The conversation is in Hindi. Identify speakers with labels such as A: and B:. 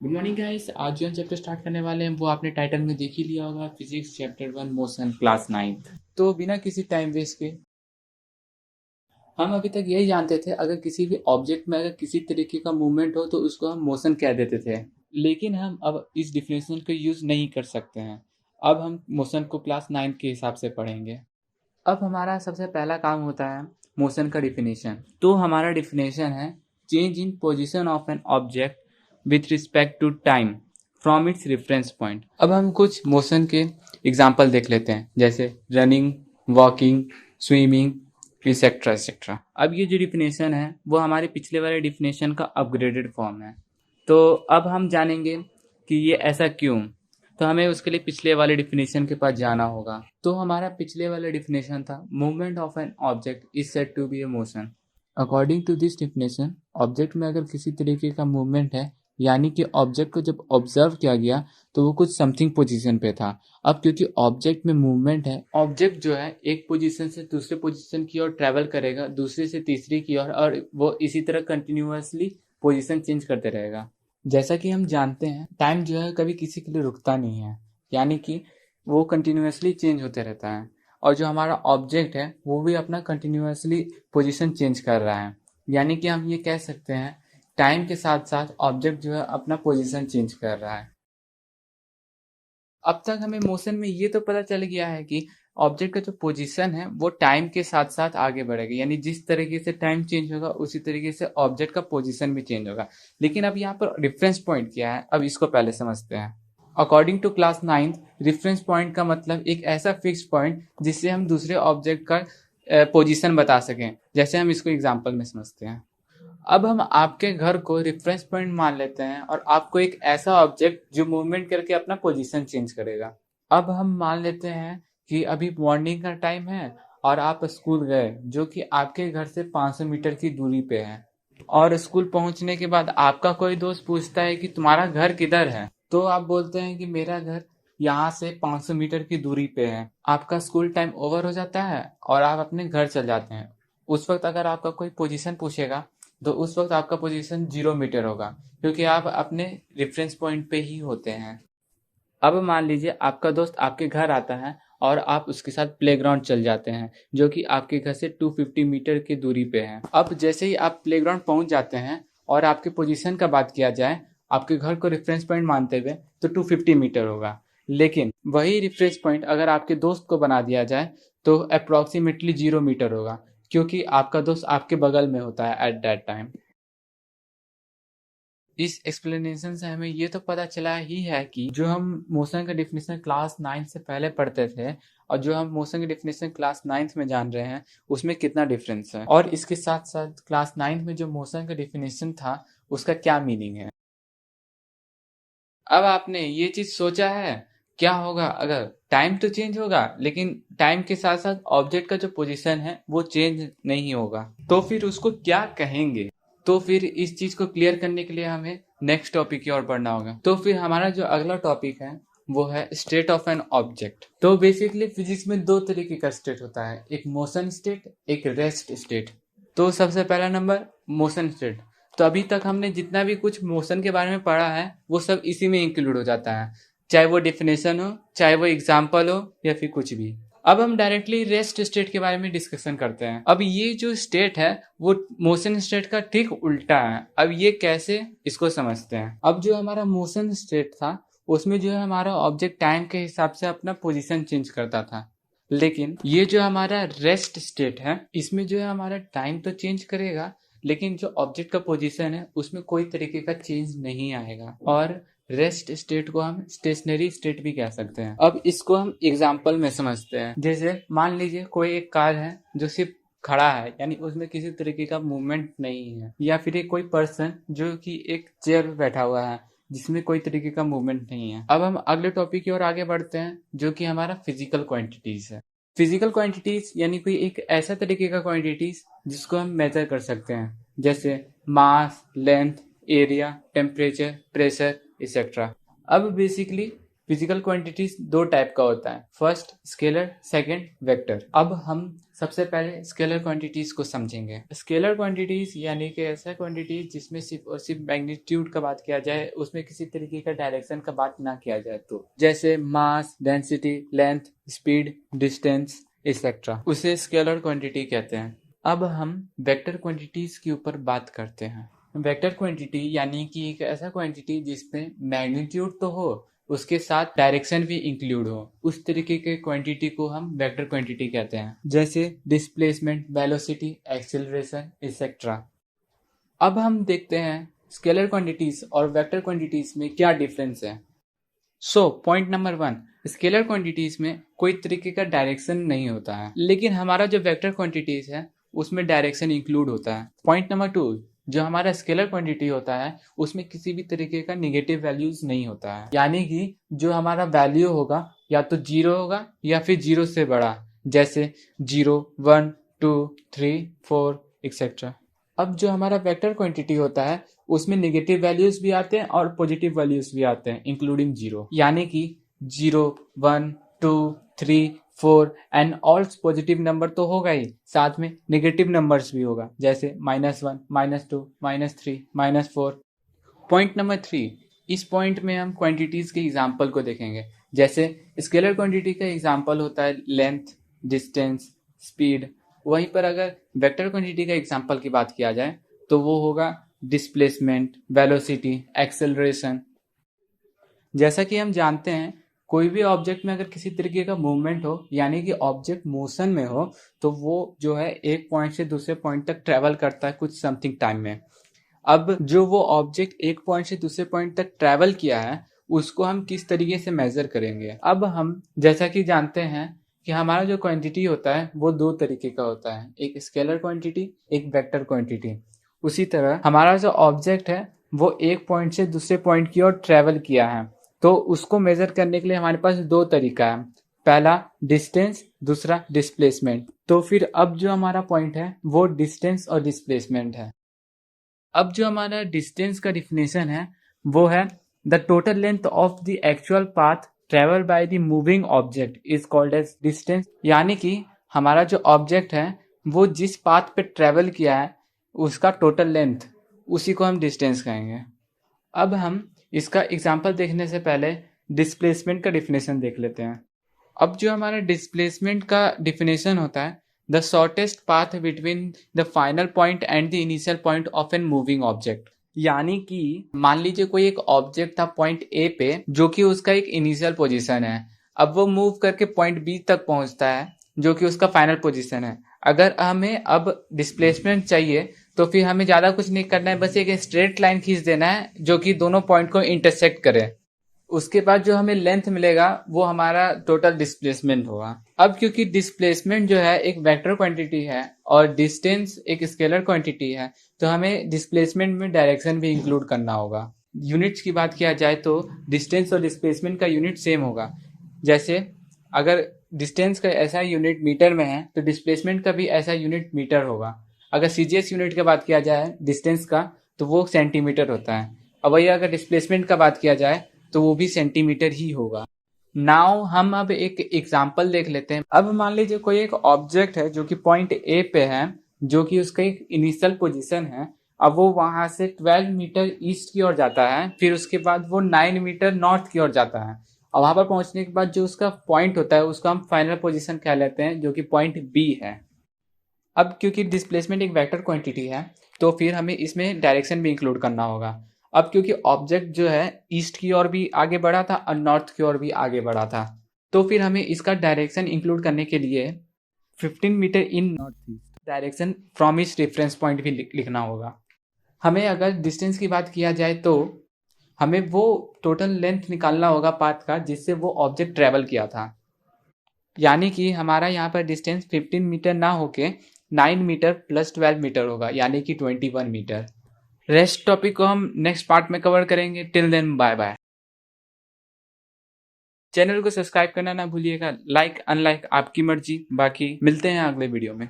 A: Good morning guys. आज जो हम चैप्टर स्टार्ट करने वाले हैं वो आपने टाइटल में देख ही लिया होगा, physics chapter 1 motion class 9th। तो बिना किसी टाइम वेस्ट के हम अभी तक यही जानते थे अगर किसी भी ऑब्जेक्ट में अगर किसी तरीके का मूवमेंट हो तो उसको हम मोशन कह देते थे। लेकिन हम अब इस डिफिनेशन को यूज़ नहीं कर सकते हैं। अब हम मोशन को क्लास 9 के हिसाब से पढ़ेंगे। अब हमारा सबसे पहला काम होता है मोशन का डिफिनेशन। तो हमारा डिफिनेशन है change in position of an object with respect to time from its reference point. अब हम कुछ मोशन के एग्जाम्पल देख लेते हैं, जैसे running, walking, swimming, etcetera etcetera. अब ये जो डिफिनेशन है वो हमारे पिछले वाले डिफिनेशन का अपग्रेडेड फॉर्म है। तो अब हम जानेंगे कि ये ऐसा क्यों। तो हमें उसके लिए पिछले वाले डिफिनेशन के पास जाना होगा। तो हमारा पिछले वाला डिफिनेशन था movement of an object is said to be a motion. According to this definition object में अगर किसी तरीके का मूवमेंट है, यानी कि ऑब्जेक्ट को जब ऑब्जर्व किया गया तो वो कुछ समथिंग पोजीशन पे था। अब क्योंकि ऑब्जेक्ट में मूवमेंट है, ऑब्जेक्ट जो है एक पोजीशन से दूसरे पोजीशन की ओर ट्रेवल करेगा, दूसरे से तीसरी की ओर, और वो इसी तरह कंटिन्यूअसली पोजीशन चेंज करते रहेगा। जैसा कि हम जानते हैं टाइम जो है कभी किसी के लिए रुकता नहीं है, यानी कि वो कंटिन्यूअसली चेंज होते रहता है। और जो हमारा ऑब्जेक्ट है वो भी अपना कंटिन्यूअसली पोजीशन चेंज कर रहा है, यानी कि हम ये कह सकते हैं टाइम के साथ साथ ऑब्जेक्ट जो है अपना पोजीशन चेंज कर रहा है। अब तक हमें मोशन में ये तो पता चल गया है कि ऑब्जेक्ट का जो पोजीशन है वो टाइम के साथ साथ आगे बढ़ेगा, यानी जिस तरीके से टाइम चेंज होगा उसी तरीके से ऑब्जेक्ट का पोजीशन भी चेंज होगा। लेकिन अब यहाँ पर रेफरेंस पॉइंट क्या है, अब इसको पहले समझते हैं। According to class 9th, reference point का मतलब एक ऐसा फिक्स पॉइंट जिससे हम दूसरे ऑब्जेक्ट का पोजीशन बता सकें। जैसे हम इसको एग्जांपल में समझते हैं। अब हम आपके घर को रेफरेंस पॉइंट मान लेते हैं और आपको एक ऐसा ऑब्जेक्ट जो मूवमेंट करके अपना पोजीशन चेंज करेगा। अब हम मान लेते हैं कि अभी मॉर्निंग का टाइम है और आप स्कूल गए, जो कि आपके घर से 500 मीटर की दूरी पे है। और स्कूल पहुंचने के बाद आपका कोई दोस्त पूछता है कि तुम्हारा घर किधर है, तो आप बोलते हैं कि मेरा घर यहाँ से 500 मीटर की दूरी पे है। आपका स्कूल टाइम ओवर हो जाता है और आप अपने घर चल जाते हैं। उस वक्त अगर आपका कोई पोजीशन पूछेगा तो उस वक्त आपका पोजीशन 0 मीटर होगा, क्योंकि आप अपने रेफरेंस पॉइंट पे ही होते हैं। अब मान लीजिए आपका दोस्त आपके घर आता है और आप उसके साथ प्लेग्राउंड चल जाते हैं, जो कि आपके घर से 250 मीटर की दूरी पे है। अब जैसे ही आप प्लेग्राउंड पहुंच जाते हैं और आपके पोजीशन का बात किया जाए आपके घर को रेफरेंस पॉइंट मानते हुए, तो 250 मीटर होगा। लेकिन वही रेफरेंस पॉइंट अगर आपके दोस्त को बना दिया जाए तो अप्रोक्सीमेटली 0 मीटर होगा, क्योंकि आपका दोस्त आपके बगल में होता है एट दैट टाइम। इस एक्सप्लेनेशन से हमें ये तो पता चला ही है कि जो हम मोशन का डेफिनेशन क्लास 9 से पहले पढ़ते थे और जो हम मोशन की डेफिनेशन क्लास 9 में जान रहे हैं उसमें कितना डिफरेंस है, और इसके साथ साथ क्लास 9 में जो मोशन का डेफिनेशन था उसका क्या मीनिंग है। अब आपने ये चीज सोचा है क्या होगा अगर टाइम तो चेंज होगा लेकिन टाइम के साथ साथ ऑब्जेक्ट का जो पोजीशन है वो चेंज नहीं होगा, तो फिर उसको क्या कहेंगे। तो फिर इस चीज को क्लियर करने के लिए हमें नेक्स्ट टॉपिक की ओर बढ़ना होगा। तो फिर हमारा जो अगला टॉपिक है वो है स्टेट ऑफ एन ऑब्जेक्ट। तो बेसिकली फिजिक्स में दो तरीके का स्टेट होता है, एक मोशन स्टेट, एक रेस्ट स्टेट। तो सबसे पहला नंबर मोशन स्टेट। तो अभी तक हमने जितना भी कुछ मोशन के बारे में पढ़ा है वो सब इसी में इंक्लूड हो जाता है, चाहे वो डेफिनेशन हो, चाहे वो एग्जाम्पल हो, या फिर कुछ भी। अब हम डायरेक्टली रेस्ट स्टेट के बारे में डिस्कशन करते हैं। अब ये जो स्टेट है वो मोशन स्टेट का ठीक उल्टा है। अब ये कैसे, इसको समझते हैं। अब जो हमारा मोशन स्टेट था उसमें जो है हमारा ऑब्जेक्ट टाइम के हिसाब से अपना पोजीशन चेंज करता था। लेकिन ये जो हमारा रेस्ट स्टेट है इसमें जो है हमारा टाइम तो चेंज करेगा लेकिन जो ऑब्जेक्ट का पोजीशन है उसमें कोई तरीके का चेंज नहीं आएगा। और रेस्ट स्टेट को हम स्टेशनरी स्टेट भी कह सकते हैं। अब इसको हम एग्जाम्पल में समझते हैं। जैसे मान लीजिए कोई एक कार है जो सिर्फ खड़ा है, यानी उसमें किसी तरीके का मूवमेंट नहीं है, या फिर एक कोई पर्सन जो कि एक चेयर पे बैठा हुआ है जिसमें कोई तरीके का मूवमेंट नहीं है। अब हम अगले टॉपिक की ओर आगे बढ़ते हैं जो कि हमारा फिजिकल क्वांटिटीज है। फिजिकल क्वांटिटीज यानी कोई एक ऐसा तरीके का क्वांटिटीज जिसको हम मेजर कर सकते हैं, जैसे mass, length, area, temperature, pressure, etcetera. अब बेसिकली फिजिकल क्वांटिटीज दो टाइप का होता है, फर्स्ट स्केलर, सेकंड वेक्टर। अब हम सबसे पहले स्केलर क्वांटिटीज को समझेंगे। स्केलर क्वांटिटीज यानी कि ऐसा क्वांटिटीज जिसमें सिर्फ और सिर्फ मैग्नीट्यूड का बात किया जाए, उसमें किसी तरीके का डायरेक्शन का बात ना किया जाए, तो जैसे mass, density, length, speed, distance etcetera, उसे स्केलर क्वांटिटी कहते हैं। अब हम वेक्टर क्वांटिटीज के ऊपर बात करते हैं। वेक्टर क्वांटिटी यानी कि एक ऐसा क्वांटिटी जिसमें मैग्नीट्यूड तो हो, उसके साथ डायरेक्शन भी इंक्लूड हो, उस तरीके के क्वांटिटी को हम वेक्टर क्वांटिटी कहते हैं, जैसे डिस्प्लेसमेंट, वेलोसिटी, एक्सेलरेशन एक्सेट्रा। अब हम देखते हैं स्केलर क्वांटिटीज और वेक्टर क्वांटिटीज में क्या डिफरेंस है। So point number 1, scalar quantities में कोई तरीके का डायरेक्शन नहीं होता है, लेकिन हमारा जो वेक्टर क्वांटिटीज है उसमें डायरेक्शन इंक्लूड होता है। पॉइंट नंबर 2, जो हमारा स्केलर क्वांटिटी होता है उसमें किसी भी तरीके का नेगेटिव वैल्यूज नहीं होता है, यानी कि जो हमारा वैल्यू होगा या तो 0 होगा या फिर 0 से बड़ा, जैसे 0, 1, 2, 3, 4 एक्सेट्रा। अब जो हमारा वेक्टर क्वांटिटी होता है उसमें नेगेटिव वैल्यूज भी आते हैं और पॉजिटिव वैल्यूज भी आते हैं, इंक्लूडिंग 0, यानी कि 0, 1, 2, 3, 4 एंड ऑल पॉजिटिव नंबर तो होगा ही, साथ में नेगेटिव नंबर्स भी होगा, जैसे -1, -2, -3, -4। पॉइंट नंबर 3, इस पॉइंट में हम क्वांटिटीज के एग्जाम्पल को देखेंगे। जैसे स्केलर क्वांटिटी का एग्जाम्पल होता है लेंथ, डिस्टेंस, स्पीड। वहीं पर अगर वेक्टर क्वांटिटी का एग्जाम्पल की बात किया जाए तो वो होगा डिस्प्लेसमेंट, वेलोसिटी, एक्सेलरेशन। जैसा कि हम जानते हैं कोई भी ऑब्जेक्ट में अगर किसी तरीके का मूवमेंट हो, यानी कि ऑब्जेक्ट मोशन में हो, तो वो जो है एक पॉइंट से दूसरे पॉइंट तक ट्रेवल करता है कुछ समथिंग टाइम में। अब जो वो ऑब्जेक्ट एक पॉइंट से दूसरे पॉइंट तक ट्रेवल किया है उसको हम किस तरीके से मेजर करेंगे। अब हम जैसा कि जानते हैं कि हमारा जो क्वांटिटी होता है वो दो तरीके का होता है, एक स्केलर क्वांटिटी, एक वेक्टर क्वांटिटी। उसी तरह हमारा जो ऑब्जेक्ट है वो एक पॉइंट से दूसरे पॉइंट की ओर ट्रेवल किया है, तो उसको मेजर करने के लिए हमारे पास दो तरीका है, पहला डिस्टेंस, दूसरा डिस्प्लेसमेंट। तो फिर अब जो हमारा पॉइंट है वो डिस्टेंस और डिस्प्लेसमेंट है। अब जो हमारा डिस्टेंस का डिफिनेशन है वो है the total length of the actual path travel by the moving object is called as distance, यानी कि हमारा जो ऑब्जेक्ट है वो जिस पाथ पे ट्रेवल किया है उसका टोटल लेंथ, उसी को हम डिस्टेंस कहेंगे। अब हम इसका एग्जाम्पल देखने से पहले डिस्प्लेसमेंट का डिफिनेशन देख लेते हैं। अब जो हमारा डिस्प्लेसमेंट का डिफिनेशन होता है the shortest path between the final point and the initial point of an moving object, यानी कि मान लीजिए कोई एक ऑब्जेक्ट था पॉइंट ए पे जो कि उसका एक इनिशियल पोजीशन है, अब वो मूव करके पॉइंट बी तक पहुंचता है जो कि उसका फाइनल पोजीशन है। अगर हमें अब डिस्प्लेसमेंट चाहिए तो फिर हमें ज्यादा कुछ नहीं करना है, बस एक स्ट्रेट लाइन खींच देना है जो कि दोनों पॉइंट को इंटरसेक्ट करे। उसके बाद जो हमें लेंथ मिलेगा वो हमारा टोटल डिस्प्लेसमेंट होगा। अब क्योंकि डिस्प्लेसमेंट जो है एक वेक्टर क्वांटिटी है और डिस्टेंस एक स्केलर क्वांटिटी है, तो हमें डिस्प्लेसमेंट में डायरेक्शन भी इंक्लूड करना होगा। यूनिट्स की बात किया जाए तो डिस्टेंस और डिस्प्लेसमेंट का यूनिट सेम होगा। जैसे अगर डिस्टेंस का ऐसा यूनिट मीटर में है तो डिस्प्लेसमेंट का भी ऐसा यूनिट मीटर होगा। अगर सीजीएस यूनिट की बात किया जाए डिस्टेंस का तो वो सेंटीमीटर होता है, और वही अगर डिस्प्लेसमेंट का बात किया जाए तो वो भी सेंटीमीटर ही होगा। नाउ हम अब एक एग्जाम्पल देख लेते हैं। अब मान लीजिए कोई एक ऑब्जेक्ट है जो कि पॉइंट ए पे है, जो कि उसका एक इनिशियल पोजीशन है। अब वो वहां से 12 मीटर ईस्ट की ओर जाता है, फिर उसके बाद वो 9 मीटर नॉर्थ की ओर जाता है, और वहां पर पहुंचने के बाद जो उसका पॉइंट होता है उसको हम फाइनल पोजीशन कह लेते हैं, जो कि पॉइंट बी है। अब क्योंकि डिस्प्लेसमेंट एक वेक्टर क्वांटिटी है तो फिर हमें इसमें डायरेक्शन भी इंक्लूड करना होगा। अब क्योंकि ऑब्जेक्ट जो है ईस्ट की ओर भी आगे बढ़ा था और नॉर्थ की ओर भी आगे बढ़ा था, तो फिर हमें इसका डायरेक्शन इंक्लूड करने के लिए 15 meter in north east direction from इस रेफरेंस पॉइंट भी लिखना होगा। हमें अगर डिस्टेंस की बात किया जाए तो हमें वो टोटल लेंथ निकालना होगा पाथ का जिससे वो ऑब्जेक्ट ट्रेवल किया था, यानी कि हमारा यहाँ पर डिस्टेंस 15 मीटर ना होके 9 मीटर प्लस 12 मीटर होगा, यानी कि 21 मीटर। रेस्ट टॉपिक को हम नेक्स्ट पार्ट में कवर करेंगे। Till then bye bye. Channel को सब्सक्राइब करना ना भूलिएगा, लाइक अनलाइक आपकी मर्जी। बाकी मिलते हैं अगले वीडियो में।